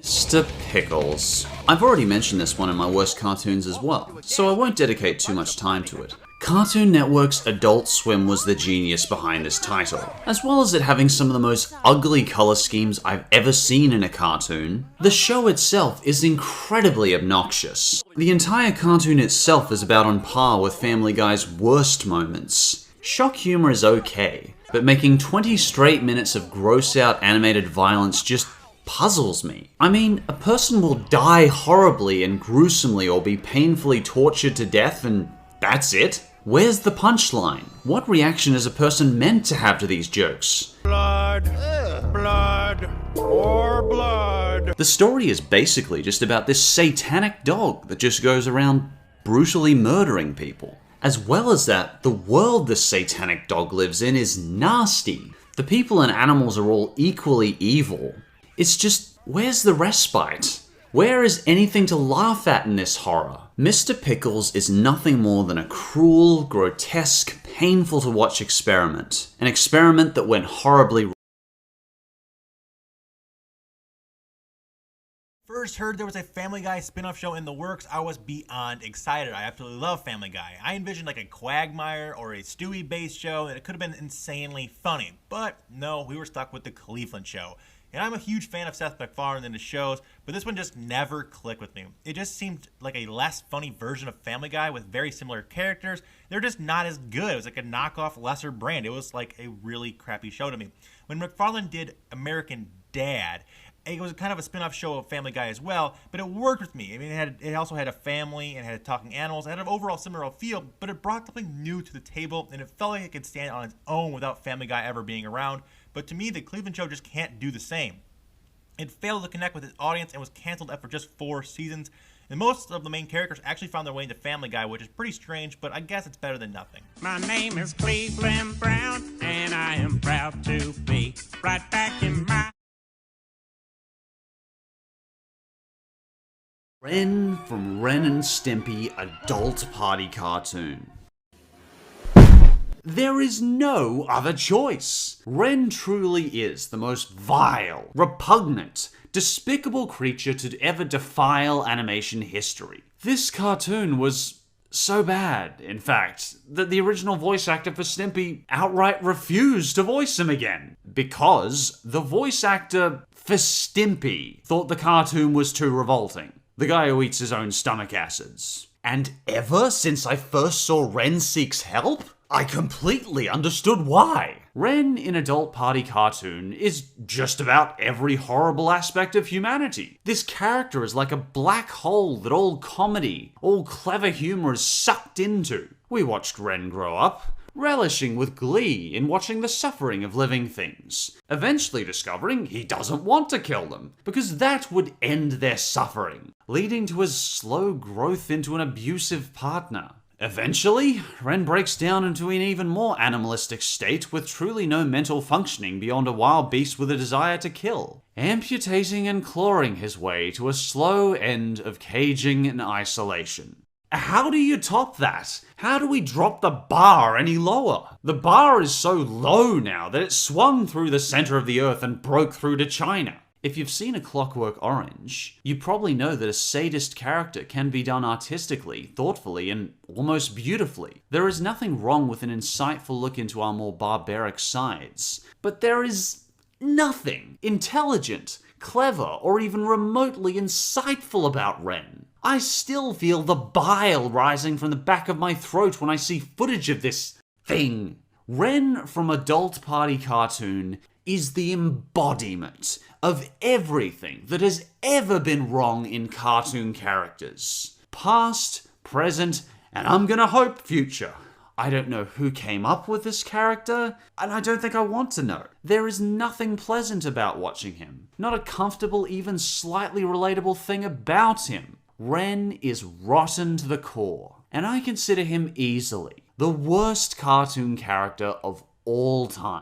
Mr. Pickles. I've already mentioned this one in my worst cartoons as well, so I won't dedicate too much time to it. Cartoon Network's Adult Swim was the genius behind this title. As well as it having some of the most ugly colour schemes I've ever seen in a cartoon, the show itself is incredibly obnoxious. The entire cartoon itself is about on par with Family Guy's worst moments. Shock humour is okay, but making 20 straight minutes of gross out animated violence just puzzles me. I mean, a person will die horribly and gruesomely or be painfully tortured to death and that's it? Where's the punchline? What reaction is a person meant to have to these jokes? Blood, blood, more blood. The story is basically just about this satanic dog that just goes around brutally murdering people. As well as that, the world this satanic dog lives in is nasty. The people and animals are all equally evil. It's just, where's the respite? Where is anything to laugh at in this horror? Mr. Pickles is nothing more than a cruel, grotesque, painful to watch experiment. An experiment that went horribly wrong. First heard there was a Family Guy spin-off show in the works, I was beyond excited. I absolutely love Family Guy. I envisioned like a Quagmire or a Stewie-based show, and it could have been insanely funny. But no, we were stuck with the Cleveland show. And I'm a huge fan of Seth MacFarlane and his shows, but this one just never clicked with me. It just seemed like a less funny version of Family Guy with very similar characters. They're just not as good. It was like a knockoff, lesser brand. It was like a really crappy show to me. When MacFarlane did American Dad, it was kind of a spin-off show of Family Guy as well, but it worked with me. I mean, it also had a family and had talking animals. It had an overall similar feel, but it brought something new to the table, and it felt like it could stand on its own without Family Guy ever being around. But to me, the Cleveland show just can't do the same. It failed to connect with its audience and was canceled after just 4 seasons. And most of the main characters actually found their way into Family Guy, which is pretty strange, but I guess it's better than nothing. My name is Cleveland Brown, and I am proud to be right back in my... Ren from Ren and Stimpy Adult Party Cartoon. There is no other choice. Ren truly is the most vile, repugnant, despicable creature to ever defile animation history. This cartoon was so bad, in fact, that the original voice actor for Stimpy outright refused to voice him again. Because the voice actor for Stimpy thought the cartoon was too revolting. The guy who eats his own stomach acids. And ever since I first saw Ren Seeks Help, I completely understood why. Ren in Adult Party Cartoon is just about every horrible aspect of humanity. This character is like a black hole that all comedy, all clever humor is sucked into. We watched Ren grow up, relishing with glee in watching the suffering of living things, eventually discovering he doesn't want to kill them, because that would end their suffering, leading to his slow growth into an abusive partner. Eventually, Ren breaks down into an even more animalistic state with truly no mental functioning beyond a wild beast with a desire to kill, amputating and clawing his way to a slow end of caging and isolation. How do you top that? How do we drop the bar any lower? The bar is so low now that it swung through the center of the earth and broke through to China. If you've seen A Clockwork Orange, you probably know that a sadist character can be done artistically, thoughtfully, and almost beautifully. There is nothing wrong with an insightful look into our more barbaric sides, but there is nothing intelligent, clever, or even remotely insightful about Ren. I still feel the bile rising from the back of my throat when I see footage of this thing. Ren from Adult Party Cartoon is the embodiment of everything that has ever been wrong in cartoon characters. Past, present, and I'm gonna hope future. I don't know who came up with this character, and I don't think I want to know. There is nothing pleasant about watching him. Not a comfortable, even slightly relatable thing about him. Ren is rotten to the core, and I consider him easily the worst cartoon character of all time.